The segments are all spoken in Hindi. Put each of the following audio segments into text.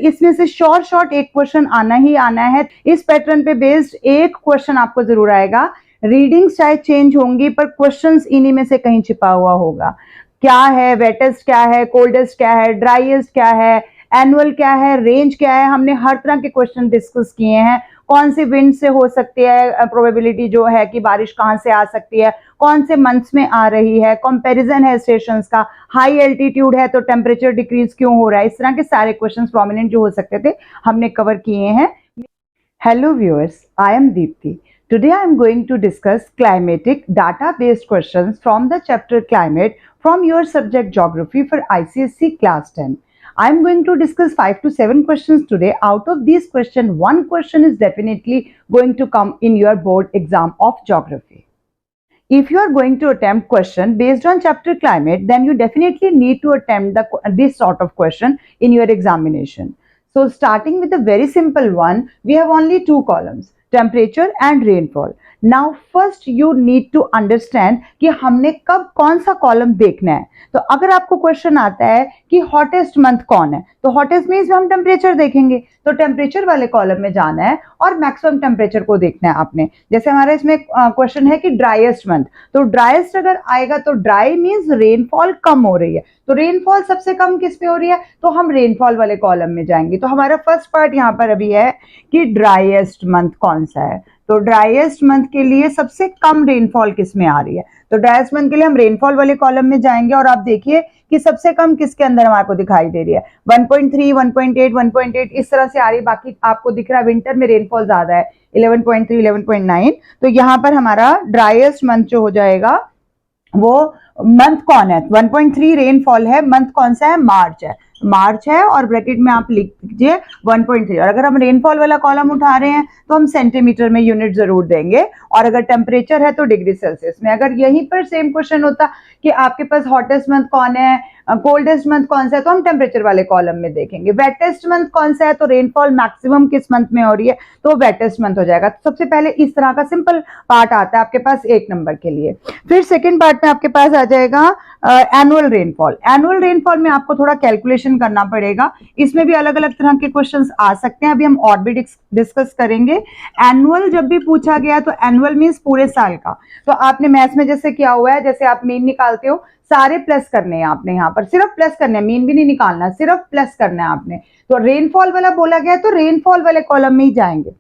इसमें से शॉर्ट एक क्वेश्चन आना ही आना है। इस पैटर्न पे बेस्ड एक क्वेश्चन आपको जरूर आएगा। रीडिंग्स चाहे चेंज होंगी पर क्वेश्चंस इन्हीं में से कहीं छिपा हुआ होगा। क्या है वेटेस्ट, क्या है कोल्डेस्ट, क्या है ड्राईएस्ट, क्या है एनुअल, क्या है रेंज, क्या है। हमने हर तरह के क्वेश्चन डिस्कस किए हैं। कौन सी विंड से हो सकती है प्रोबेबिलिटी जो है कि बारिश कहाँ से आ सकती है, कौन से मंथ्स में आ रही है, कंपैरिजन है स्टेशंस का, हाई एल्टीट्यूड है तो टेम्परेचर डिक्रीज क्यों हो रहा है। इस तरह के सारे क्वेश्चंस प्रोमिनेंट जो हो सकते थे हमने कवर किए हैं। Hello viewers, I am Deepti. Today I am going to discuss climatic data-based questions from the chapter Climate from your subject Geography for ICSE Class 10. I am going to discuss 5 to 7 questions today. Out of these questions, one question is definitely going to come in your board exam of Geography. If you are going to attempt question based on chapter Climate, then you definitely need to attempt this sort of question in your examination. So starting with a very simple one, we have only two columns, temperature and rainfall. Now first you need to understand कि हमने कब कौन सा कॉलम देखना है। तो अगर आपको क्वेश्चन आता है कि हॉटेस्ट मंथ कौन है, तो हॉटेस्ट मींस हम टेम्परेचर देखेंगे, तो टेम्परेचर वाले कॉलम में जाना है और मैक्सिमम टेम्परेचर को देखना है आपने। जैसे हमारे इसमें क्वेश्चन है कि ड्राईएस्ट मंथ, तो ड्राईएस्ट अगर आएगा तो ड्राई मींस रेनफॉल कम हो रही है, तो रेनफॉल सबसे कम किस पे हो रही है, तो हम रेनफॉल वाले कॉलम में जाएंगे। तो हमारा फर्स्ट पार्ट यहाँ पर अभी है कि ड्राईएस्ट मंथ कौन सा है। तो ड्राईएस्ट मंथ के लिए सबसे कम रेनफॉल किस में आ रही है, तो ड्राईएस्ट मंथ के लिए हम रेनफॉल वाले कॉलम में जाएंगे और आप देखिए कि सबसे कम किसके अंदर हमारे को दिखाई दे रही है, 1.3, 1.8, 1.8 इस तरह से आ रही है। बाकी आपको दिख रहा है विंटर में रेनफॉल ज्यादा है, 11.3, 11.9। तो यहाँ पर हमारा ड्राईएस्ट मंथ जो हो जाएगा वो मंथ कौन है, 1.3 रेनफॉल है, मंथ कौन सा है, मार्च है, मार्च है और ब्रैकेट में आप लिख दीजिए 1.3। और अगर हम रेनफॉल वाला कॉलम उठा रहे हैं तो हम सेंटीमीटर में यूनिट जरूर देंगे, और अगर टेम्परेचर है तो डिग्री सेल्सियस में। अगर यहीं पर सेम क्वेश्चन होता कि आपके पास हॉटेस्ट मंथ कौन है, कोल्डेस्ट मंथ कौन सा है, तो हम टेम्परेचर वाले कॉलम में देखेंगे। वेटेस्ट मंथ कौन सा है, तो रेनफॉल मैक्सिमम किस मंथ में हो रही है, तो वेटेस्ट मंथ हो जाएगा। तो सबसे पहले इस तरह का सिंपल पार्ट आता है आपके पास 1 नंबर के लिए। फिर सेकेंड पार्ट में आपके पास आ जाएगा एनुअल रेनफॉल। एनुअल रेनफॉल में आपको थोड़ा कैलकुलेशन करना पड़ेगा, इसमें भी अलग अलग तरह के क्वेश्चंस आ सकते हैं, अभी हम और भी डिस्कस करेंगे। एनुअल जब भी पूछा गया तो एनुअल मींस पूरे साल का। तो आपने मैथ्स में जैसे किया हुआ है, जैसे आप मीन निकालते हो, सारे प्लस करने हैं आपने, यहाँ पर सिर्फ प्लस करने हैं, मीन भी नहीं निकालना, सिर्फ प्लस करना है आपने। तो रेनफॉल वाला बोला गया तो रेनफॉल वाले कॉलम में ही जाएंगे।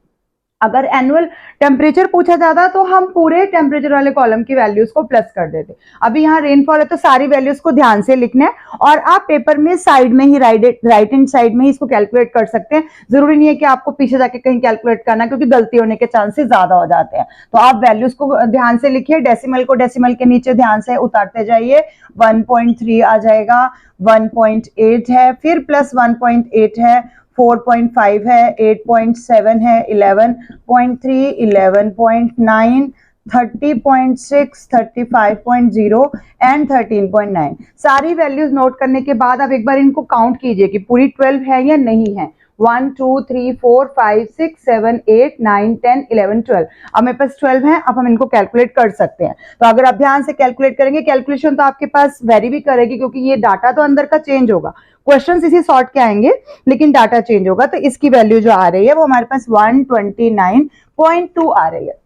अगर एनुअल टेम्परेचर पूछा जाता तो हम पूरे टेम्परेचर वाले कॉलम की वैल्यूज को प्लस कर देते। अभी यहाँ रेनफॉल है तो सारी वैल्यूज को ध्यान से लिखना है, और आप पेपर में साइड में ही राइट हैंड साइड में ही इसको कैलकुलेट कर सकते हैं। जरूरी नहीं है कि आपको पीछे जाके कहीं कैलकुलेट करना, क्योंकि गलती होने के चांसेस ज्यादा हो जाते हैं। तो आप वैल्यूज को ध्यान से लिखिए, डेसिमल को डेसिमल के नीचे ध्यान से उतारते जाइए। 1.3 आ जाएगा, 1.8 है, फिर प्लस 1.8 है, 4.5 है, 8.7 है, 11.3, 11.9, 30.6, 35.0 एंड 13.9। सारी वैल्यूज नोट करने के बाद आप एक बार इनको काउंट कीजिए कि पूरी 12 है या नहीं है। 1, 2, 3, 4, 5, 6, 7, 8, 9, 10, 11, 12। अब मेरे पास 12 है, अब हम इनको कैलकुलेट कर सकते हैं। तो अगर आप ध्यान से कैलकुलेट करेंगे, कैलकुलेशन तो आपके पास वेरी भी करेगी, क्योंकि ये डाटा तो अंदर का चेंज होगा, क्वेश्चंस इसी सॉर्ट के आएंगे लेकिन डाटा चेंज होगा। तो इसकी वैल्यू जो आ रही है वो हमारे पास 129.2 आ रही है।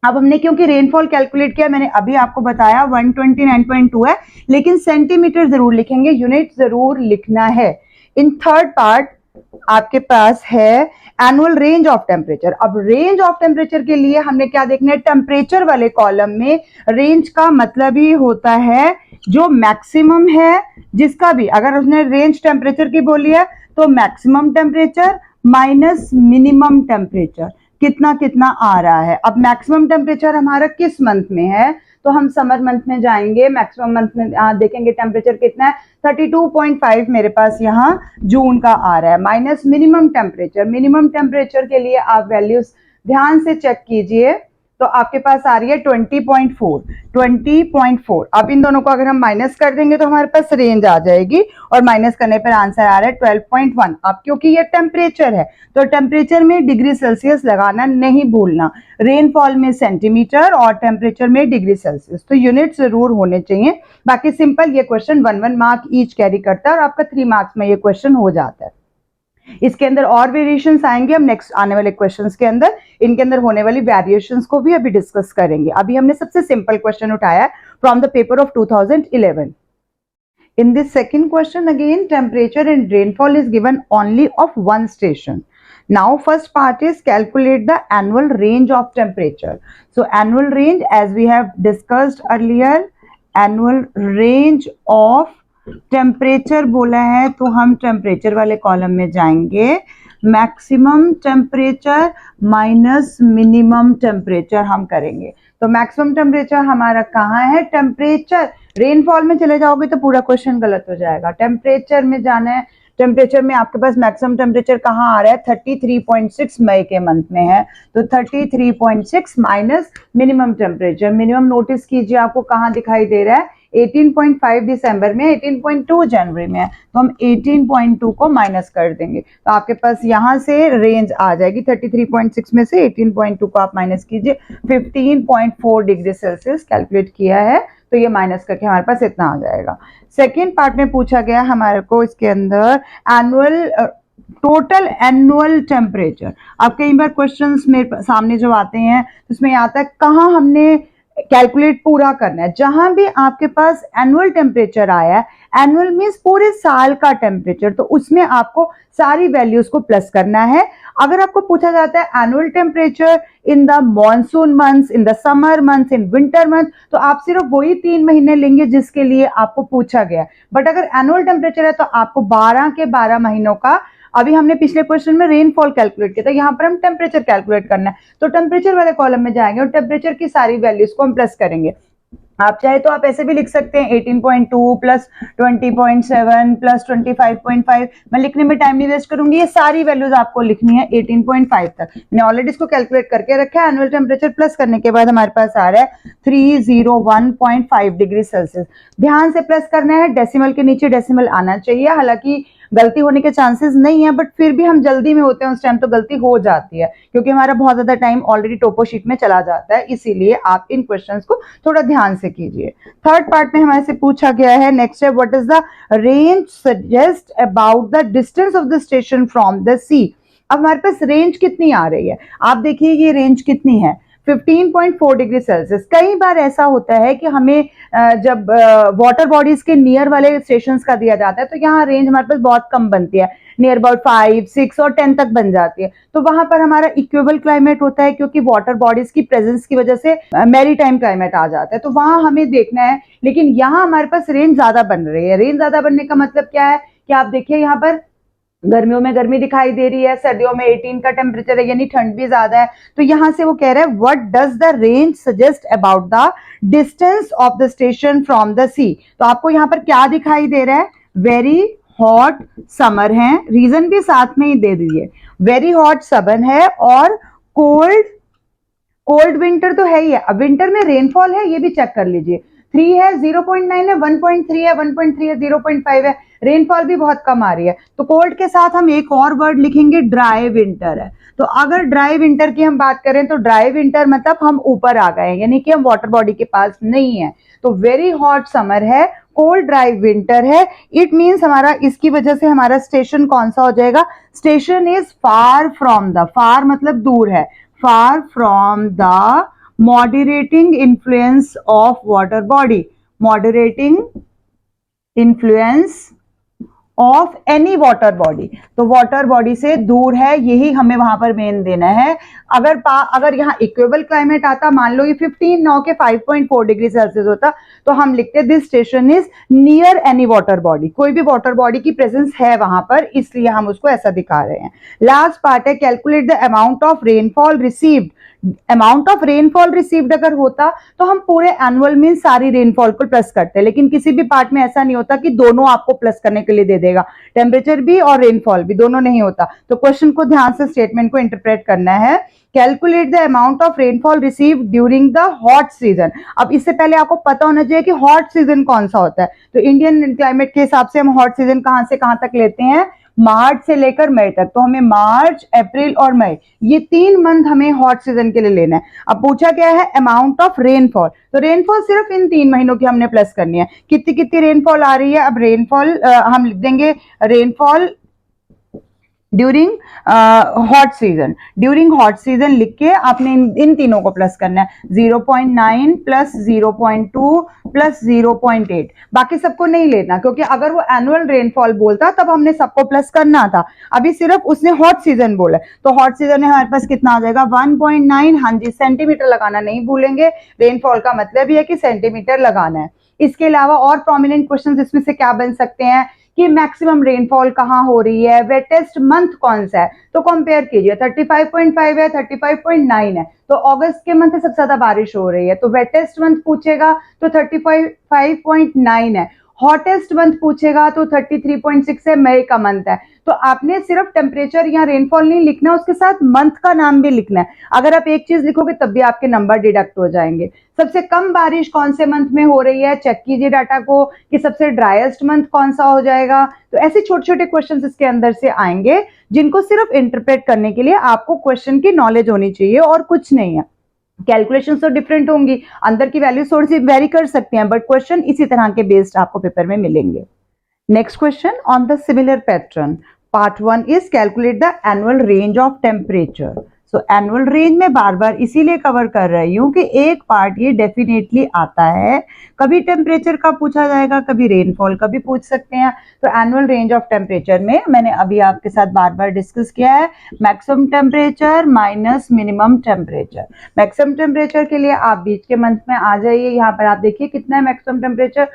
अब हमने क्योंकि रेनफॉल कैलकुलेट किया, मैंने अभी आपको बताया 129.2 है, लेकिन सेंटीमीटर जरूर लिखेंगे, यूनिट जरूर लिखना है। इन थर्ड पार्ट आपके पास है एनुअल रेंज ऑफ टेम्परेचर। अब रेंज ऑफ टेम्परेचर के लिए हमने क्या देखना है, टेम्परेचर वाले कॉलम में रेंज का मतलब ही होता है जो मैक्सिमम है, जिसका भी अगर उसने रेंज टेम्परेचर की बोली है तो maximum temperature minus minimum temperature कितना कितना आ रहा है। अब मैक्सिमम टेम्परेचर हमारा किस मंथ में है, तो हम समर मंथ में जाएंगे, मैक्सिमम मंथ में देखेंगे टेम्परेचर कितना है, 32.5 मेरे पास यहाँ जून का आ रहा है, माइनस मिनिमम टेम्परेचर के लिए आप वैल्यूज ध्यान से चेक कीजिए, तो आपके पास आ रही है 20.4। अब इन दोनों को अगर हम माइनस कर देंगे तो हमारे पास रेंज आ जाएगी, और माइनस करने पर आंसर आ रहा है 12.1। अब क्योंकि ये टेम्परेचर है तो टेम्परेचर में डिग्री सेल्सियस लगाना नहीं भूलना, रेनफॉल में सेंटीमीटर और टेम्परेचर में डिग्री सेल्सियस, तो यूनिट जरूर होने चाहिए। बाकी सिंपल ये क्वेश्चन 1 मार्क ईच कैरी करता है और आपका 3 मार्क्स में ये क्वेश्चन हो जाता है। इसके अंदर और वेरिएशंस आएंगे, हम नेक्स्ट आने वाले क्वेश्चंस के अंदर इनके अंदर होने वाली वेरिएशंस को भी अभी डिस्कस करेंगे। अभी हमने सबसे सिंपल क्वेश्चन उठाया from the paper of 2011। In this second question again, temperature and rainfall is given only of one station. Now first part is calculate the annual range of temperature. So annual range, as we have discussed earlier, annual range of temperature बोला है तो हम temperature वाले कॉलम में जाएंगे, maximum temperature minus minimum temperature हम करेंगे। तो मैक्सिमम टेम्परेचर हमारा कहाँ है, टेम्परेचर, रेनफॉल में चले जाओगे तो पूरा क्वेश्चन गलत हो जाएगा, टेम्परेचर में जाना है। टेम्परेचर में आपके पास मैक्सिमम टेम्परेचर कहाँ आ रहा है, 33.6 मई के मंथ में है, तो 33.6 minus minimum temperature, minimum notice कीजिए आपको कहाँ दिखाई दे रहा है, 18.5 दिसंबर में, 18.2 जनवरी में है, तो हम 18.2 को माइनस कर देंगे तो आपके पास यहाँ से रेंज आ जाएगी 33.6 में से 18.2 को आप माइनस कीजिए, 15.4 डिग्री सेल्सियस कैलकुलेट किया है तो ये माइनस करके हमारे पास इतना आ जाएगा। सेकेंड पार्ट में पूछा गया हमारे को इसके अंदर एनुअल टोटल एनुअल टेम्परेचर। अब कई बार क्वेश्चंस मेरे सामने जो आते हैं उसमें आता है कहाँ हमने कैलकुलेट पूरा करना है, जहां भी आपके पास एनुअल टेम्परेचर आया है, एनुअल मींस पूरे साल का टेम्परेचर, तो उसमें आपको सारी वैल्यूज को प्लस करना है। अगर आपको पूछा जाता है annual temperature in the monsoon months, in the summer months, in winter month, तो आप सिर्फ वही 3 महीने लेंगे जिसके लिए आपको पूछा गया। बट अगर एनुअल टेम्परेचर है तो आपको 12 के 12 महीनों का, अभी हमने पिछले क्वेश्चन में रेनफॉल कैलकुलेट किया था, यहाँ पर हम टेम्परेचर कैलकुलेट करना है, तो टेम्परेचर वाले कॉलम में जाएंगे और टेम्परेचर की सारी वैल्यूज को हम प्लस करेंगे। आप चाहे तो आप ऐसे भी लिख सकते हैं 18.2 प्लस 20.7 प्लस 25.5, मैं लिखने में टाइम नहीं वेस्ट करूंगी, ये सारी वैल्यूज आपको लिखनी है 18.5 तक। मैंने ऑलरेडी इसको कैलकुलेट करके रखा है, एनुअल टेम्परेचर प्लस करने के बाद हमारे पास आ रहा है 301.5 डिग्री सेल्सियस। ध्यान से प्लस करना है, डेसिमल के नीचे डेसिमल आना चाहिए, हालांकि गलती होने के चांसेस नहीं है बट फिर भी हम जल्दी में होते हैं उस टाइम तो गलती हो जाती है क्योंकि हमारा बहुत ज्यादा टाइम ऑलरेडी टोपो शीट में चला जाता है, इसीलिए आप इन क्वेश्चंस को थोड़ा ध्यान से कीजिए। थर्ड पार्ट में हमारे से पूछा गया है नेक्स्ट है what is the range suggest about the distance of the station from the sea. अब हमारे पास रेंज कितनी आ रही है, आप देखिए ये रेंज कितनी है, 15.4 डिग्री सेल्सियस। कई बार ऐसा होता है कि हमें जब वाटर बॉडीज के नियर वाले स्टेशंस का दिया जाता है तो यहाँ रेंज हमारे पास बहुत कम बनती है, नियर अबाउट 5, 6 और 10 तक बन जाती है, तो वहां पर हमारा इक्वेबल क्लाइमेट होता है क्योंकि वाटर बॉडीज की प्रेजेंस की वजह से मैरीटाइम क्लाइमेट आ जाता है, तो वहां हमें देखना है। लेकिन यहाँ हमारे पास रेंज ज्यादा बन रही है, रेंज ज्यादा बनने का मतलब क्या है कि आप देखिए यहाँ पर गर्मियों में गर्मी दिखाई दे रही है, सर्दियों में 18 का टेम्परेचर है यानी ठंड भी ज्यादा है, तो यहां से वो कह रहा है what does the range suggest about the distance of the station from the sea. तो आपको यहाँ पर क्या दिखाई दे रहा है, वेरी हॉट समर है, रीजन भी साथ में ही दे दीजिए, वेरी हॉट समर है और कोल्ड विंटर तो है ही है। अब विंटर में रेनफॉल है ये भी चेक कर लीजिए, 3 है, 0.9 है, 1.3 है, 1.3 है, 0.5 है, रेनफॉल भी बहुत कम आ रही है। तो कोल्ड के साथ हम एक और वर्ड लिखेंगे, ड्राई विंटर है। तो अगर ड्राई विंटर की हम बात करें तो ड्राई विंटर मतलब हम ऊपर आ गए हैं यानी कि हम वाटर बॉडी के पास नहीं है, तो वेरी हॉट समर है, कोल्ड ड्राई विंटर है, इट मीन्स हमारा इसकी वजह से हमारा स्टेशन कौन सा हो जाएगा, station is far from the, far मतलब दूर है, far from the moderating influence of water body, moderating influence of any water body, तो वाटर बॉडी से दूर है, यही हमें वहां पर मेन देना है। अगर यहाँ इक्वेबल क्लाइमेट आता, मान लो ये 15 9 के 5.4 डिग्री सेल्सियस होता तो हम लिखते this station is near any water body, कोई भी वाटर बॉडी की प्रेजेंस है वहां पर, इसलिए हम उसको ऐसा दिखा रहे हैं। लास्ट पार्ट है calculate the amount of rainfall received. Amount of rainfall received अगर होता तो हम पूरे एनुअल में सारी रेनफॉल को प्लस करते हैं, लेकिन किसी भी पार्ट में ऐसा नहीं होता कि दोनों आपको प्लस करने के लिए दे देगा, टेम्परेचर भी और रेनफॉल भी, दोनों नहीं होता। तो क्वेश्चन को ध्यान से स्टेटमेंट को इंटरप्रेट करना है, calculate the amount of rainfall received during the hot season. अब इससे पहले आपको पता होना चाहिए कि हॉट सीजन कौन सा होता है, तो इंडियन क्लाइमेट के हिसाब से हम हॉट सीजन कहां से कहां तक लेते हैं, मार्च से लेकर मई तक, तो हमें मार्च, अप्रैल और मई ये 3 मंथ हमें हॉट सीजन के लिए लेना है। अब पूछा गया है अमाउंट ऑफ रेनफॉल, तो रेनफॉल सिर्फ इन 3 महीनों की हमने प्लस करनी है, कितनी कितनी रेनफॉल आ रही है। अब रेनफॉल हम लिख देंगे, rainfall during hot season, during hot season लिख के आपने इन तीनों को प्लस करना है, 0.9 प्लस 0.2 प्लस 0.8, बाकी सबको नहीं लेना, क्योंकि अगर वो एनुअल रेनफॉल बोलता तब हमने सबको प्लस करना था, अभी सिर्फ उसने हॉट सीजन बोला, तो हॉट सीजन में हमारे पास कितना आ जाएगा 1.9, हाँ जी सेंटीमीटर लगाना नहीं भूलेंगे, रेनफॉल का मतलब ही है कि सेंटीमीटर लगाना है। इसके अलावा और प्रोमिनेंट क्वेश्चन इसमें से क्या बन सकते हैं कि मैक्सिमम रेनफॉल कहाँ हो रही है, वेटेस्ट मंथ कौन सा है, तो कंपेयर कीजिए 35.5 है, 35.9 है, तो अगस्त के मंथ से सबसे ज्यादा बारिश हो रही है, तो वेटेस्ट मंथ पूछेगा तो 35.9 है, हॉटेस्ट मंथ पूछेगा तो 33.6 है, मई का मंथ है। तो आपने सिर्फ टेम्परेचर या रेनफॉल नहीं लिखना, उसके साथ मंथ का नाम भी लिखना है। अगर आप एक चीज लिखोगे तब भी आपके नंबर डिडक्ट हो जाएंगे। सबसे कम बारिश कौन से मंथ में हो रही है, चेक कीजिए डाटा को कि सबसे ड्राइएस्ट मंथ कौन सा हो जाएगा। तो ऐसे छोटे छोटे क्वेश्चन इसके अंदर से आएंगे जिनको सिर्फ इंटरप्रेट करने के लिए आपको क्वेश्चन की नॉलेज होनी चाहिए और कुछ नहीं है। कैलकुलेशन तो डिफरेंट होंगी, अंदर की वैल्यू थोड़ी सी वेरी कर सकते हैं, बट क्वेश्चन इसी तरह के बेस्ड आपको पेपर में मिलेंगे। Next question on the similar pattern, part 1 is calculate the annual range of temperature. So annual range में बार बार इसीलिए कवर कर रही हूँ कि एक पार्ट ये डेफिनेटली आता है, कभी टेम्परेचर का पूछा जाएगा, कभी रेनफॉल का भी पूछ सकते हैं। तो एनुअल रेंज ऑफ टेम्परेचर में मैंने अभी आपके साथ बार बार डिस्कस किया है, maximum temperature minus minimum temperature. Maximum temperature के लिए आप बीच के मंथ में आ जाइए, यहाँ पर आप देखिए कितना है मैक्सिमम टेम्परेचर,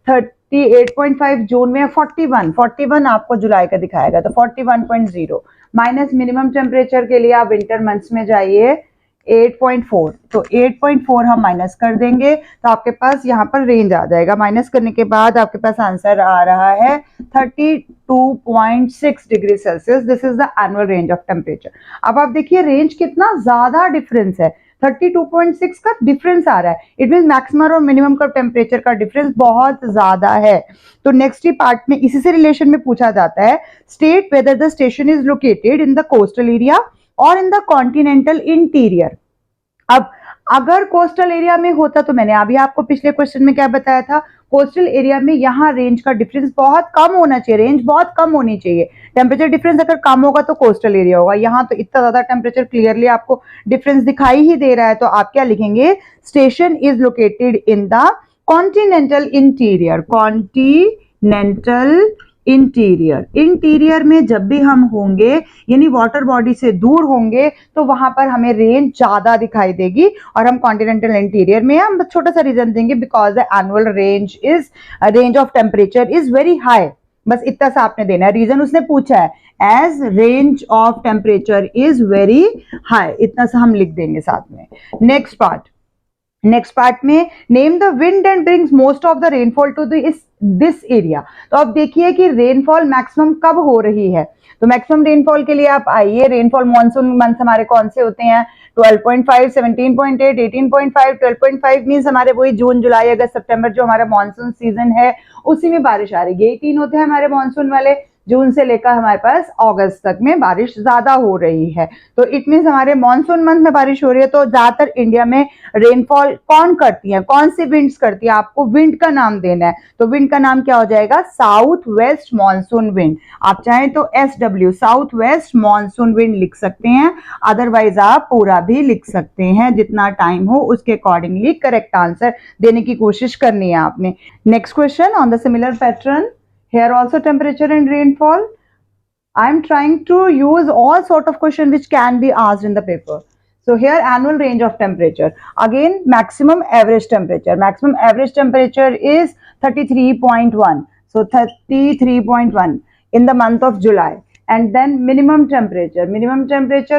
38.5 जून में, 41 आपको जुलाई का दिखाएगा, तो 41.0 माइनस मिनिमम टेम्परेचर के लिए आप विंटर मंथ्स में जाइए 8.4, तो 8.4 हम माइनस कर देंगे तो आपके पास यहाँ पर रेंज आ जाएगा। माइनस करने के बाद आपके पास आंसर आ रहा है 32.6 degree Celsius. This is the annual range of temperature. अब आप देखिए रेंज कितना ज्यादा डिफरेंस है, 32.6 का डिफरेंस आ रहा है, इट मीन मैक्सिमम और मिनिमम का टेम्परेचर का डिफरेंस बहुत ज्यादा है। तो नेक्स्ट ही पार्ट में इसी से रिलेशन में पूछा जाता है, state whether the station is located in the coastal area और इन द कॉन्टिनेंटल इंटीरियर। अब अगर कोस्टल एरिया में होता तो मैंने अभी आपको पिछले क्वेश्चन में क्या बताया था, कोस्टल एरिया में यहाँ रेंज का डिफरेंस बहुत कम होना चाहिए, रेंज बहुत कम होनी चाहिए, टेम्परेचर डिफरेंस अगर कम होगा तो कोस्टल एरिया होगा। यहाँ तो इतना ज्यादा टेम्परेचर क्लियरली आपको डिफरेंस दिखाई ही दे रहा है, तो आप क्या लिखेंगे, station is located in the continental interior, continental interior. Interior में जब भी हम होंगे यानी वाटर बॉडी से दूर होंगे तो वहां पर हमें रेंज ज्यादा दिखाई देगी, और हम कॉन्टिनेंटल इंटीरियर में हम छोटा सा रीजन देंगे, because the annual range of temperature is very high. बस इतना सा आपने देना है, रीजन उसने पूछा है, as range of temperature is very high, इतना सा हम लिख देंगे साथ में। नेक्स्ट पार्ट में name the wind and brings most of the rainfall to this area. तो अब देखिए कि रेनफॉल मैक्सिमम कब हो रही है, तो मैक्सिमम रेनफॉल के लिए आप आइए, रेनफॉल मॉनसून मंथ हमारे कौन से होते हैं, 12.5, 17.8, 18.5, 12.5 मीन्स हमारे वही जून जुलाई अगस्त सितंबर जो हमारा मॉनसून सीजन है उसी में बारिश आ रही है। 18 होते हैं हमारे मॉनसून वाले, जून से लेकर हमारे पास अगस्त तक में बारिश ज्यादा हो रही है, तो इट मीन्स हमारे मॉनसून मंथ में बारिश हो रही है। तो ज्यादातर इंडिया में रेनफॉल कौन करती है, कौन सी विंड्स करती है, आपको विंड का नाम देना है, तो विंड का नाम क्या हो जाएगा, साउथ वेस्ट मॉनसून विंड। आप चाहें तो SW south west monsoon wind लिख सकते हैं, अदरवाइज आप पूरा भी लिख सकते हैं, जितना टाइम हो उसके अकॉर्डिंगली करेक्ट आंसर देने की कोशिश करनी है आपने। Next question on the similar pattern, here also temperature and rainfall. I am trying to use all sort of question which can be asked in the paper. So here annual range of temperature, again maximum average temperature is 33.1, so 33.1 in the month of July, and then minimum temperature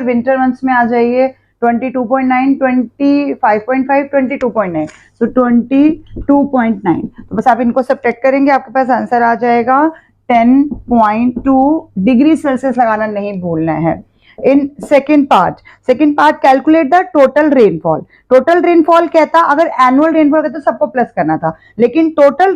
winter months में आ जाइए 22.9, 25.5, 22.9, so 22.9। तो बस आप इनको सब्ट्रैक्ट करेंगे, आपके पास आंसर आ जाएगा 10.2 डिग्री सेल्सियस, लगाना नहीं भूलना है। इन second part calculate the total rainfall कहता, अगर एनुअल रेनफॉल कहता तो सबको प्लस करना था, लेकिन टोटल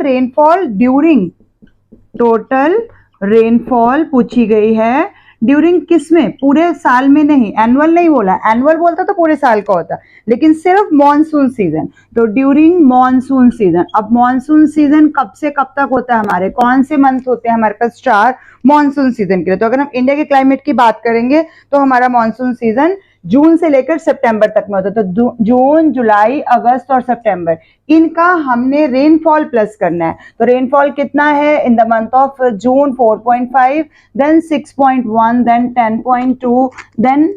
रेनफॉल पूछी गई है ड्यूरिंग किस में, पूरे साल में नहीं, एनुअल नहीं बोला, एनुअल बोलता तो पूरे साल का होता, लेकिन सिर्फ मॉनसून सीजन, तो ड्यूरिंग मॉनसून सीजन। अब मॉनसून सीजन कब से कब तक होता है, हमारे कौन से मंथ होते हैं हमारे पास 4 मॉनसून सीजन के लिए। तो अगर हम इंडिया के क्लाइमेट की बात करेंगे तो हमारा मॉनसून सीजन जून से लेकर सितंबर तक में होता है। तो जून, जुलाई, अगस्त और सितंबर, इनका हमने रेनफॉल प्लस करना है। तो रेनफॉल कितना है in the month of June 4.5, then 6.1, then 10.2, then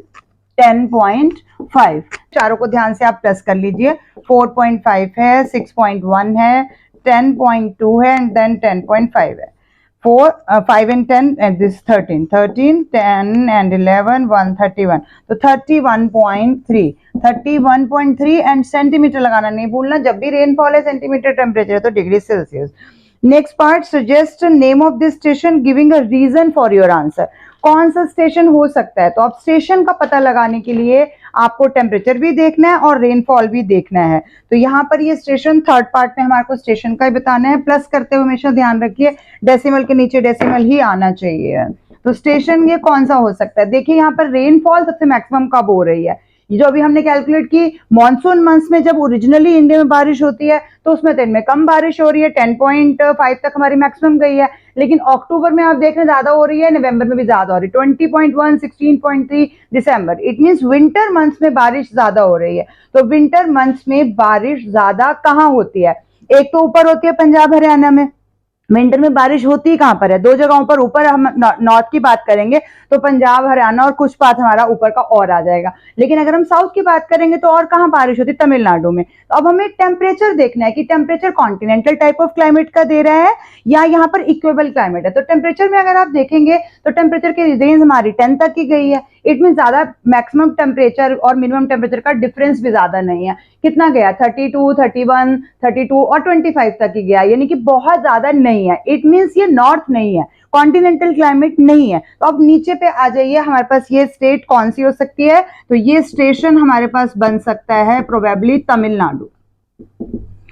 10.5। चारों को ध्यान से आप प्लस कर लीजिए। 4.5 है, 6.1 है, 10.2 है एंड देन 10.5 है। 4, 5 and 10 and this 13, 10 and 11, 1, 31, तो 31.3 एंड सेंटीमीटर लगाना नहीं भूलना, जब भी रेनफॉल है सेंटीमीटर, टेम्परेचर है तो degree Celsius. Next part, suggest name of this station giving a reason for your answer. कौन सा स्टेशन हो सकता है, तो अब स्टेशन का पता लगाने के लिए आपको टेम्परेचर भी देखना है और रेनफॉल भी देखना है। तो यहाँ पर ये स्टेशन थर्ड पार्ट में हमारे को स्टेशन का ही बताना है। प्लस करते हुए हमेशा ध्यान रखिए डेसिमल के नीचे डेसिमल ही आना चाहिए। तो स्टेशन ये कौन सा हो सकता है, देखिए यहाँ पर रेनफॉल सबसे मैक्सिमम कब हो रही है, जो अभी हमने कैलकुलेट की मॉनसून मंथ्स में जब ओरिजिनली इंडिया में बारिश होती है तो उसमें तो इनमें कम बारिश हो रही है, 10.5 तक हमारी मैक्सिमम गई है। लेकिन अक्टूबर में आप देख रहे हैं ज्यादा हो रही है, नवंबर में भी ज्यादा हो रही है, 20.1, 16.3 दिसंबर। इट मींस विंटर मंथ्स में बारिश ज्यादा हो रही है। तो विंटर मंथ्स में बारिश ज्यादा कहाँ होती है, एक तो ऊपर होती है पंजाब हरियाणा में, विंटर में बारिश होती कहां पर है, 2 जगहों पर। ऊपर हम नॉर्थ की बात करेंगे तो पंजाब हरियाणा और कुछ पार्ट हमारा ऊपर का और आ जाएगा। लेकिन अगर हम साउथ की बात करेंगे तो और कहां बारिश होती है, तमिलनाडु में। तो अब हमें टेम्परेचर देखना है कि temperature continental type of climate का दे रहा है या यहाँ पर इक्वेबल क्लाइमेट है। तो टेम्परेचर में अगर आप देखेंगे तो टेम्परेचर की रेंज हमारी 10 तक की गई है। इट मीन ज्यादा मैक्सिमम टेम्परेचर और मिनिमम टेम्परेचर का डिफरेंस भी ज्यादा नहीं है। कितना गया, 32, 31, 32 और 25 तक ही गया, यानी कि बहुत ज्यादा नहीं है। इट मीन्स ये नॉर्थ नहीं है, कॉन्टिनेंटल क्लाइमेट नहीं है। तो अब नीचे पे आ जाइए, हमारे पास ये स्टेट कौन सी हो सकती है, तो ये स्टेशन हमारे पास बन सकता है प्रोबेबली तमिलनाडु।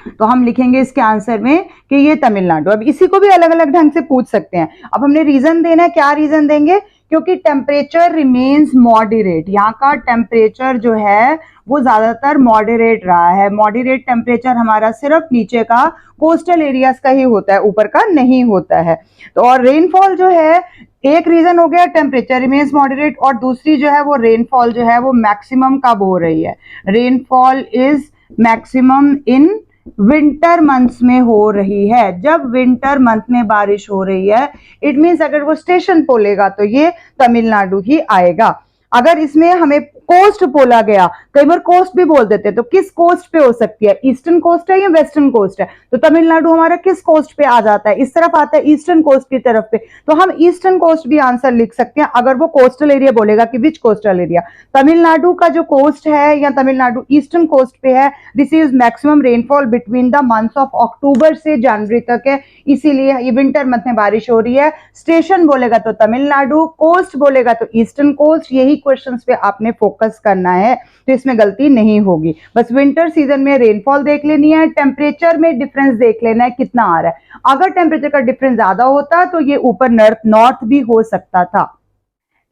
तो हम लिखेंगे इसके आंसर में कि ये तमिलनाडु। अब इसी को भी अलग अलग ढंग से पूछ सकते हैं। अब हमने रीजन देना है, क्या रीजन देंगे, क्योंकि टेम्परेचर रिमेन्स मॉडरेट, यहाँ का टेम्परेचर जो है वो ज्यादातर मॉडरेट रहा है। मॉडरेट टेम्परेचर हमारा सिर्फ नीचे का कोस्टल एरियाज का ही होता है, ऊपर का नहीं होता है। तो और रेनफॉल जो है, एक रीजन हो गया टेम्परेचर रिमेन्स मॉडरेट, और दूसरी जो है वो रेनफॉल जो है वो मैक्सिमम कब हो रही है, rainfall is maximum in winter months में हो रही है। जब विंटर मंथ में बारिश हो रही है, इट मींस अगर वो स्टेशन बोलेगा तो ये तमिलनाडु ही आएगा। अगर इसमें हमें कोस्ट बोला गया, कई बार कोस्ट भी बोल देते हैं, तो किस कोस्ट पे हो सकती है, ईस्टर्न कोस्ट है या वेस्टर्न कोस्ट है, तो तमिलनाडु हमारा किस कोस्ट पे आ जाता है, इस तरफ आता है, ईस्टर्न कोस्ट की तरफ पे। तो हम ईस्टर्न कोस्ट भी आंसर लिख सकते हैं अगर वो कोस्टल एरिया बोलेगा कि विच कोस्टल एरिया। तमिलनाडु का जो कोस्ट है या तमिलनाडु ईस्टर्न कोस्ट पे है, receives maximum rainfall between the months of October से जनवरी तक है, इसीलिए ये विंटर मंथ में बारिश हो रही है। स्टेशन बोलेगा तो तमिलनाडु, कोस्ट बोलेगा तो ईस्टर्न कोस्ट। यही क्वेश्चंस पे आपने फोकस करना है, तो इसमें गलती नहीं होगी। बस विंटर सीजन में रेनफॉल देख लेनी है, टेम्परेचर में डिफरेंस देख लेना है कितना आ रहा है। अगर टेम्परेचर का डिफरेंस ज्यादा होता तो ये ऊपर नॉर्थ भी हो सकता था।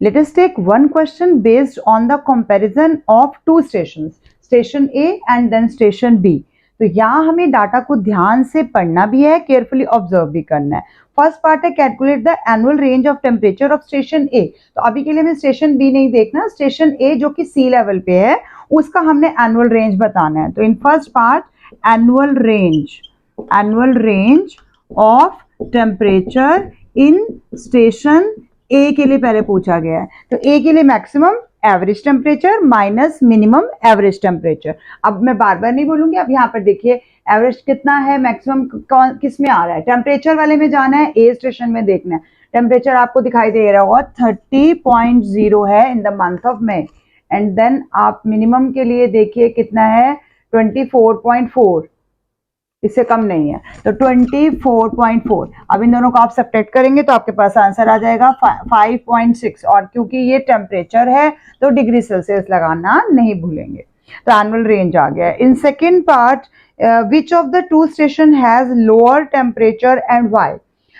Let us take one question based on the comparison of two stations, station A and then station B. तो यहाँ हमें डाटा को ध्यान से पढ़ना भी है, केयरफुली ऑब्जर्व भी करना है। फर्स्ट पार्ट है calculate the annual range of temperature of station A. तो अभी के लिए हमें स्टेशन बी नहीं देखना, स्टेशन ए जो कि सी लेवल पे है उसका हमने एनुअल रेंज बताना है। तो in first part annual range of temperature in station A के लिए पहले पूछा गया है। तो ए के लिए maximum average temperature minus minimum average temperature. अब मैं बार बार नहीं बोलूंगी, अब यहाँ पर देखिए एवरेज कितना है, मैक्सिमम किस में आ रहा है, टेम्परेचर वाले में जाना है, ए स्टेशन में देखना है। टेम्परेचर आपको दिखाई दे रहा होगा 30.0 है in the month of May, and then आप मिनिमम के लिए देखिए कितना है 24.4, इससे कम नहीं है, तो 24.4। अब इन दोनों को आप सब्ट्रैक्ट करेंगे तो आपके पास आंसर आ जाएगा 5.6, और क्योंकि ये टेम्परेचर है तो डिग्री सेल्सियस लगाना नहीं भूलेंगे। तो एनुअल रेंज आ गया। In second part, which of the two station has lower temperature and why.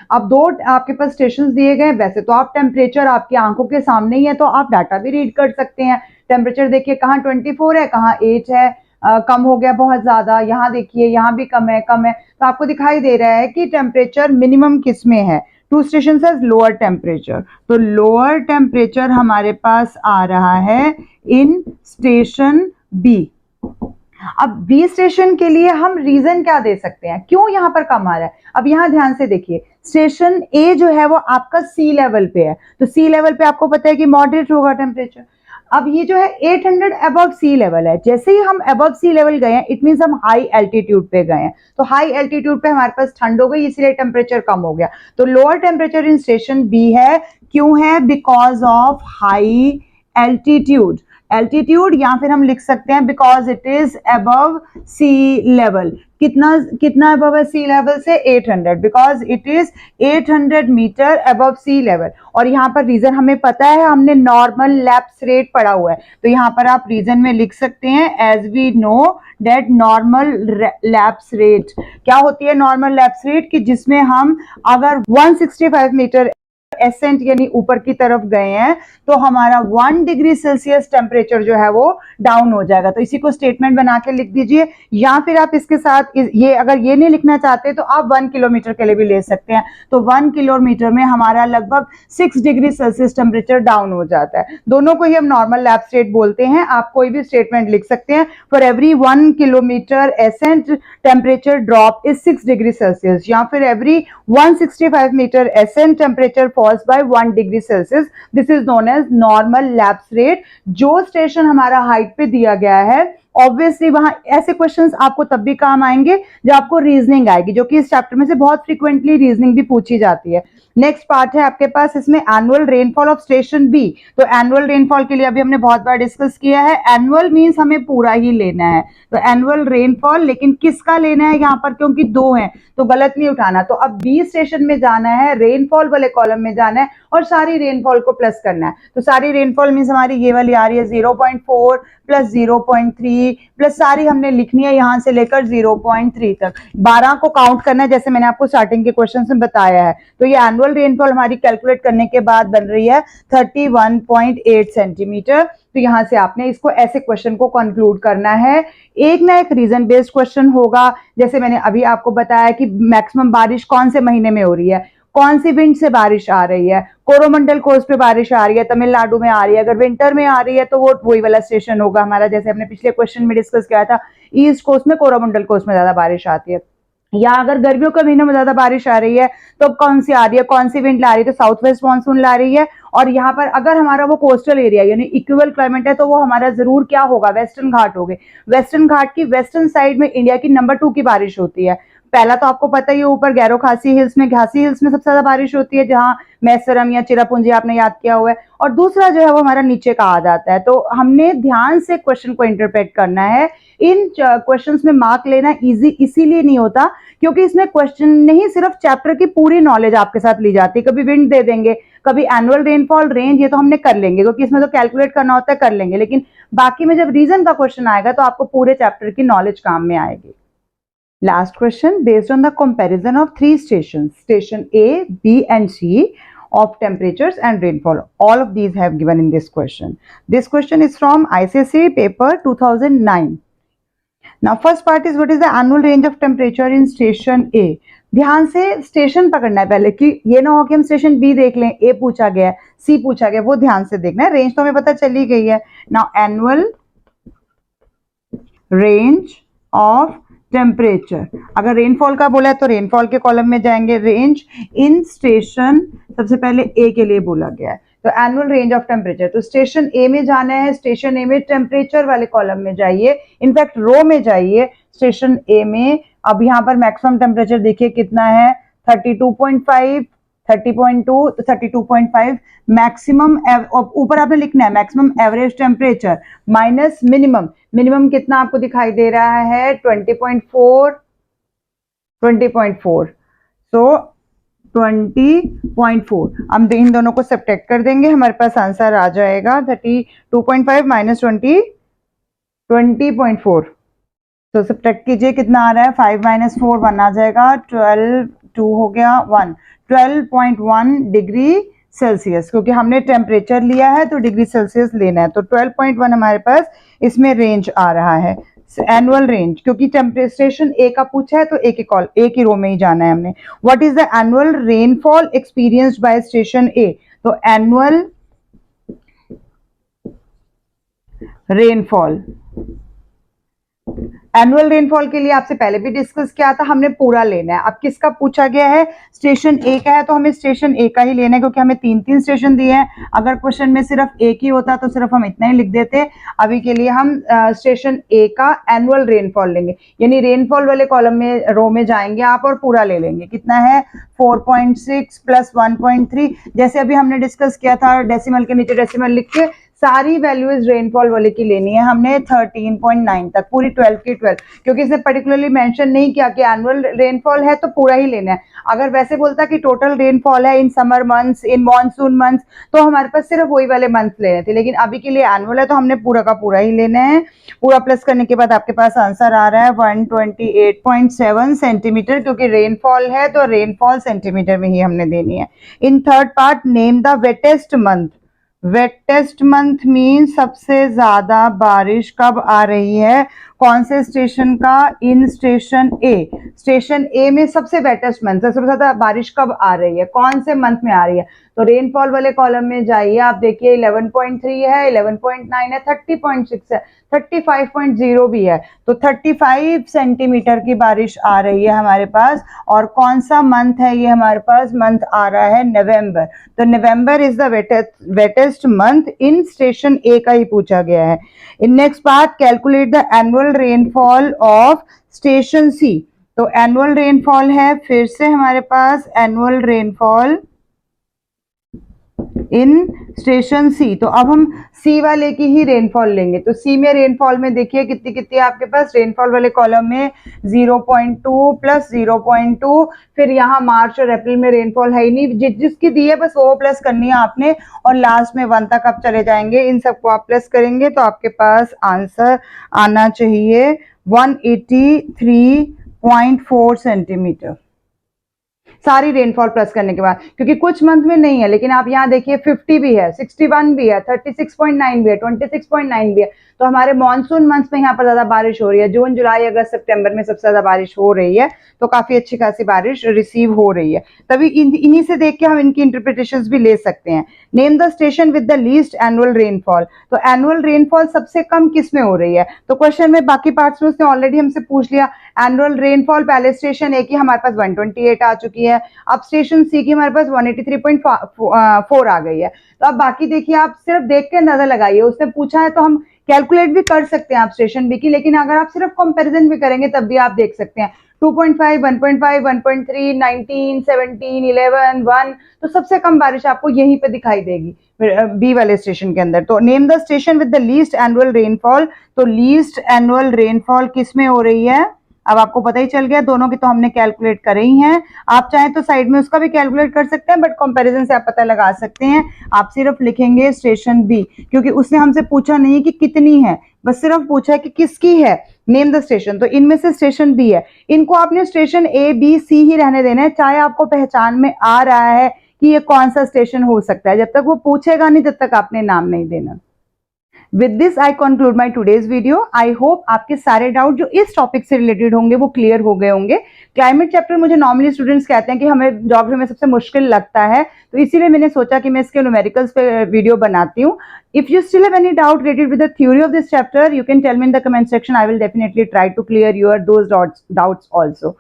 अब दो आपके पास स्टेशंस दिए गए, वैसे तो आप टेम्परेचर आपकी आंखों के सामने ही है तो आप डाटा भी रीड कर सकते हैं। टेम्परेचर देखिए कहाँ 24 है, कहाँ 8 है, कम हो गया बहुत ज्यादा, यहाँ देखिए यहाँ भी कम है तो आपको दिखाई दे रहा है कि टेम्परेचर मिनिमम किस में है, two station has lower temperature, तो लोअर टेम्परेचर हमारे पास आ रहा है इन स्टेशन बी। अब बी स्टेशन के लिए हम रीजन क्या दे सकते हैं, क्यों यहाँ पर कम आ रहा है। अब यहाँ ध्यान से देखिए, स्टेशन ए जो है वो आपका सी लेवल पे है, तो सी लेवल पे आपको पता है कि मॉडरेट होगा टेम्परेचर। अब ये जो है 800 अबव सी लेवल है, जैसे ही हम अबव सी लेवल गए हैं इट मींस हम हाई एल्टीट्यूड पे गए हैं, तो हाई एल्टीट्यूड पे हमारे पास ठंड हो गई इसलिए टेम्परेचर कम हो गया। तो lower temperature in station B है, क्यों है, because of high altitude. Altitude या फिर हम लिख सकते हैं because it is above sea level. कितना अबव है सी लेवल से, 800, because it is 800 metre above sea level. और यहाँ पर रीजन हमें पता है, हमने नॉर्मल लैप्स रेट पढ़ा हुआ है, तो यहाँ पर आप रीजन में लिख सकते हैं as we know that normal lapse rate. क्या होती है नॉर्मल लैप्स रेट, कि जिसमें हम अगर 165 मीटर एसेंट यानी ऊपर की तरफ गए हैं तो हमारा 1 डिग्री सेल्सियस टेम्परेचर जो है वो डाउन हो जाएगा। तो इसी को स्टेटमेंट बना के लिख दीजिए, या फिर आप इसके साथ ये अगर ये नहीं लिखना चाहते तो आप 1 किलोमीटर के लिए भी ले सकते हैं। तो 1 किलोमीटर में हमारा लगभग 6 डिग्री सेल्सियस टेम्परेचर डाउन हो जाता है। दोनों को ही हम नॉर्मल लैप्स रेट बोलते हैं। आप कोई भी स्टेटमेंट लिख सकते हैं, for every 1 kilometre ascent temperature drop is 6 degree Celsius, या फिर every 165 metre ascent temperature falls by 1 degree Celsius, this is known as normal lapse rate. जो स्टेशन हमारा हाइट पे दिया गया है, ऑब्वियसली वहां ऐसे क्वेश्चंस आपको तब भी काम आएंगे जब आपको रीजनिंग आएगी, जो कि इस चैप्टर में से बहुत फ्रीक्वेंटली रीजनिंग भी पूछी जाती है। नेक्स्ट पार्ट है आपके पास इसमें annual rainfall of station B. तो एनुअल रेनफॉल के लिए अभी हमने बहुत बार डिस्कस किया है, एनुअल मींस हमें पूरा ही लेना है, तो एनुअल रेनफॉल, लेकिन किसका लेना है यहाँ पर, क्योंकि दो हैं तो गलत नहीं उठाना। तो अब बी स्टेशन में जाना है, रेनफॉल वाले कॉलम में जाना है और सारी रेनफॉल को प्लस करना है। तो सारी रेनफॉल मींस हमारी ये वाली आ रही है 0.4 प्लस 0.3 प्लस सारी हमने लिखनी है यहाँ से लेकर 0.3 तक, 12 को काउंट करना है जैसे मैंने आपको स्टार्टिंग के क्वेश्चन में बताया है। तो ये एनुअल रेनफॉल हमारी कैलकुलेट करने के बाद बन रही है 31.8 सेंटीमीटर। तो यहाँ से आपने इसको ऐसे क्वेश्चन को कंक्लूड करना है। एक ना एक रीजन बेस्ड क्वेश्चन होगा, जैसे मैंने अभी आपको बताया कि मैक्सिमम बारिश कौन से महीने में हो रही है, कौन सी विंड से बारिश आ रही है, कोरोमंडल कोस्ट पे बारिश आ रही है, तमिलनाडु में आ रही है, अगर विंटर में आ रही है तो वो वही वाला स्टेशन होगा हमारा, जैसे हमने पिछले क्वेश्चन में डिस्कस किया था, ईस्ट कोस्ट में, कोरोमंडल कोस्ट में ज्यादा बारिश आती है। या अगर गर्मियों के महीनों में ज्यादा बारिश आ रही है तो कौन सी आ रही है, कौन सी विंड ला रही है, तो साउथ वेस्ट मानसून ला रही है। और यहाँ पर अगर हमारा वो कोस्टल एरिया यानी इक्वल क्लाइमेट है तो वो हमारा जरूर क्या होगा, वेस्टर्न घाट हो गए। वेस्टर्न घाट की वेस्टर्न साइड में इंडिया की नंबर 2 की बारिश होती है। पहला तो आपको पता ही है ऊपर गैरो खासी हिल्स में, घासी हिल्स में सबसे ज्यादा बारिश होती है, जहां मैसरम या चिरापुंजी आपने याद किया हुआ है। और दूसरा जो है वो हमारा नीचे का आ जाता है। तो हमने ध्यान से क्वेश्चन को इंटरप्रेट करना है। इन क्वेश्चंस में मार्क लेना इजी इसीलिए नहीं होता क्योंकि इसमें क्वेश्चन नहीं, सिर्फ चैप्टर की पूरी नॉलेज आपके साथ ली जाती है। कभी विंड दे देंगे, कभी एनुअल रेनफॉल, रेंज, ये तो हमने कर लेंगे क्योंकि इसमें तो कैलकुलेट करना होता है, कर लेंगे। लेकिन बाकी में जब रीजन का क्वेश्चन आएगा तो आपको पूरे चैप्टर की नॉलेज काम में आएगी। Last question, based on the comparison of 3 stations, station A, B and C, of temperatures and rainfall. All of these have given in this question. This question is from ICSE paper 2009. Now first part is what is the annual range of temperature in station A. ध्यान से स्टेशन पकड़ना है पहले, कि ये ना हो कि हम स्टेशन बी देख लें, ए पूछा गया है, सी पूछा गया, वो ध्यान से देखना है। रेंज तो हमें पता चल ही गई है। Now annual range of temperature, अगर रेनफॉल का बोला है तो रेनफॉल के कॉलम में जाएंगे। रेंज इन स्टेशन सबसे पहले ए के लिए बोला गया है, तो एनुअल रेंज ऑफ टेम्परेचर, तो स्टेशन ए में जाना है। स्टेशन ए में टेम्परेचर वाले कॉलम में जाइए, इनफैक्ट रो में जाइए स्टेशन ए में। अब यहाँ पर मैक्सिमम टेम्परेचर देखिए कितना है, 32.5, 30.2, तो 32.5 मैक्सिमम। ऊपर आपने लिखना है maximum average temperature minus minimum. Minimum कितना आपको दिखाई दे रहा है, 20.4, 20.4, सो 20.4। हम इन दोनों को सब्ट्रैक्ट कर देंगे, हमारे पास आंसर आ जाएगा 32.5 माइनस 20, 20.4। तो सब्ट्रैक्ट कीजिए कितना आ रहा है, 5 माइनस 4 1 आ जाएगा, 12 12.2 हो गया 1, 12.1 डिग्री सेल्सियस, क्योंकि हमने टेम्परेचर लिया है तो डिग्री सेल्सियस लेना है, तो 12.1 हमारे पास इसमें रेंज आ रहा है, एनुअल रेंज, क्योंकि टेम्परेचर ए का पूछा है तो एक ही रो में ही जाना है हमने। What is the annual rainfall experienced by station A, तो एनुअल रेनफॉल, एनुअल रेनफॉल के लिए आपसे पहले भी डिस्कस किया था, हमने पूरा लेना है। अब किसका पूछा गया है, स्टेशन ए का है, तो हमें स्टेशन ए का ही लेना है, क्योंकि हमें 3 स्टेशन दिए हैं। अगर क्वेश्चन में सिर्फ एक ही होता तो सिर्फ हम इतना ही लिख देते। अभी के लिए हम स्टेशन ए का एनुअल रेनफॉल लेंगे, यानी रेनफॉल वाले कॉलम में रो में जाएंगे आप और पूरा ले लेंगे। कितना है 4.6 प्लस 1.3, जैसे अभी हमने डिस्कस किया था, डेसिमल के नीचे डेसिमल लिख के सारी वैल्यूज रेनफॉल वाले की लेनी है हमने 13.9 तक, पूरी 12 की 12, क्योंकि इसने पर्टिकुलरली मेंशन नहीं किया कि एनुअल रेनफॉल है तो पूरा ही लेना है। अगर वैसे बोलता कि टोटल रेनफॉल है in summer months, in monsoon months, तो हमारे पास सिर्फ वही वाले मंथ्स लेने थे, लेकिन अभी के लिए एनुअल है तो हमने पूरा का पूरा ही लेना है। पूरा प्लस करने के बाद आपके पास आंसर आ रहा है 128.7 सेंटीमीटर, क्योंकि रेनफॉल है तो रेनफॉल सेंटीमीटर में ही हमने देनी है। In third part, name the wettest month, wettest month mean सबसे ज्यादा बारिश कब आ रही है, कौन से स्टेशन का, इन स्टेशन ए, स्टेशन ए में सबसे वेटेस्ट मंथ, सबसे ज्यादा बारिश कब आ रही है, कौन से मंथ में आ रही है, तो रेनफॉल वाले कॉलम में जाइए, आप देखिए 11.3 है, 11.9 है, 30.6 है, 35.0 भी है, तो 35 सेंटीमीटर की बारिश आ रही है हमारे पास। और कौन सा मंथ है ये हमारे पास, मंथ आ रहा है नवंबर, तो November is the wettest month, in station A का ही पूछा गया है। In next part, calculate the annual rainfall of station C, तो एनुअल रेनफॉल है फिर से हमारे पास, annual rainfall in station C, तो अब हम सी वाले की ही रेनफॉल लेंगे। तो सी में रेनफॉल में देखिए कितनी कितनी आपके पास, रेनफॉल वाले कॉलम में 0.2 प्लस 0.2, फिर यहाँ मार्च और अप्रैल में रेनफॉल है ही नहीं, जिसकी दी है बस वो प्लस करनी है आपने, और लास्ट में 1 तक आप चले जाएंगे, इन सबको आप प्लस करेंगे तो आपके पास आंसर आना चाहिए 183.4 सेंटीमीटर, सारी रेनफॉल प्लस करने के बाद, क्योंकि कुछ मंथ में नहीं है, लेकिन आप यहाँ देखिए 50 भी है, 61 भी है, 36.9 भी है, 26.9 भी है, तो हमारे मॉनसून मंथ्स में यहाँ पर ज्यादा बारिश हो रही है, जून जुलाई अगस्त सितंबर में सबसे ज्यादा बारिश हो रही है, तो काफी अच्छी खासी बारिश रिसीव हो रही है। तभी इन्हीं से देख के हम इनकी इंटरप्रिटेशंस भी ले सकते हैं। Name the station with the least annual rainfall, तो एनुअल रेनफॉल सबसे कम किस में हो रही है, तो क्वेश्चन में बाकी पार्ट्स में उसने ऑलरेडी हमसे पूछ लिया। एनुअल रेनफॉल पहले स्टेशन ए की हमारे पास 128 आ चुकी है, अब स्टेशन सी की हमारे पास 183.4 आ गई है, तो अब बाकी देखिए, आप सिर्फ देख के अंदाजा लगाइए, उसने पूछा है तो हम कैलकुलेट भी कर सकते हैं आप स्टेशन बी की, लेकिन अगर आप सिर्फ कंपैरिजन भी करेंगे तब भी आप देख सकते हैं 2.5, 1.5, 1.3, 19, 17, 11, 1, तो सबसे कम बारिश आपको यहीं पे दिखाई देगी बी वाले स्टेशन के अंदर। तो name the station with the least annual rainfall, तो लीस्ट एनुअल रेनफॉल किस में हो रही है, अब आपको पता ही चल गया, दोनों की तो हमने कैलकुलेट करे ही हैं, आप चाहें तो साइड में उसका भी कैलकुलेट कर सकते हैं, बट कंपैरिजन से आप पता लगा सकते हैं। आप सिर्फ लिखेंगे स्टेशन बी, क्योंकि उसने हमसे पूछा नहीं कि कितनी है, बस सिर्फ पूछा है कि किसकी है, नेम द स्टेशन, तो इनमें से स्टेशन बी है, इनको आपने स्टेशन ए बी सी ही रहने देना है, चाहे आपको पहचान में आ रहा है कि ये कौन सा स्टेशन हो सकता है, जब तक वो पूछेगा नहीं तब तक आपने नाम नहीं देना। With this I conclude my today's video. I hope आपके सारे डाउट जो इस टॉपिक से रिलेटेड होंगे वो क्लियर हो गए होंगे। क्लाइमेट चैप्टर मुझे नॉर्मली स्टूडेंट्स कहते हैं कि हमें ज्योग्राफी में सबसे मुश्किल लगता है, तो इसीलिए मैंने सोचा कि मैं इसके न्यूमेरिकल्स पे वीडियो बनाती हूँ। If you still have any doubt related with the theory of this chapter, you can tell me in the comment section. I will definitely try to clear your those doubts also.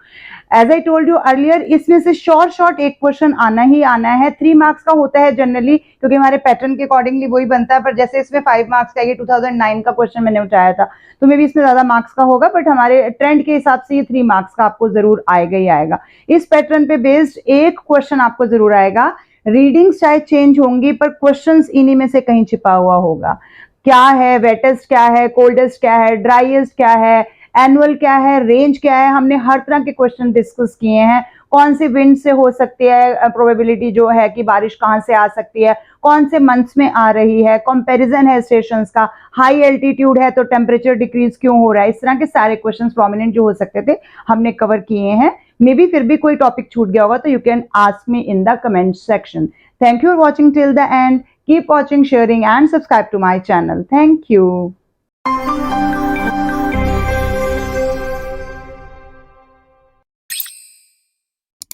As I told you earlier, इसमें से शॉर्ट एक क्वेश्चन आना ही आना है, 3 मार्क्स का होता है जनरली, क्योंकि हमारे पैटर्न के अकॉर्डिंगली वही बनता है, पर जैसे इसमें 5 मार्क्स का, ये 2009 का क्वेश्चन मैंने उठाया था, तो मे भी इसमें ज्यादा मार्क्स का होगा, बट हमारे ट्रेंड के हिसाब से ये 3 मार्क्स का आपको जरूर आएगा ही आएगा। इस पैटर्न पे बेस्ड एक क्वेश्चन आपको जरूर आएगा, रीडिंग्स चाहे चेंज होंगी पर क्वेश्चंस इन्हीं में से कहीं छिपा हुआ होगा। क्या है वेटेस्ट, क्या है कोल्डेस्ट, क्या है ड्राईएस्ट, क्या है एनुअल, क्या है रेंज, क्या है, हमने हर तरह के क्वेश्चन डिस्कस किए हैं। कौन सी विंड से हो सकती है प्रोबेबिलिटी जो है कि बारिश कहाँ से आ सकती है, कौन से मंथ्स में आ रही है, कंपैरिजन है स्टेशंस का, हाई एल्टीट्यूड है तो टेम्परेचर डिक्रीज क्यों हो रहा है, इस तरह के सारे क्वेश्चंस प्रोमिनेंट जो हो सकते थे हमने कवर किए हैं। मे बी फिर भी कोई टॉपिक छूट गया होगा तो you can ask me in the comment section. Thank you for watching till the end. Keep watching, sharing and subscribe to my channel. Thank you.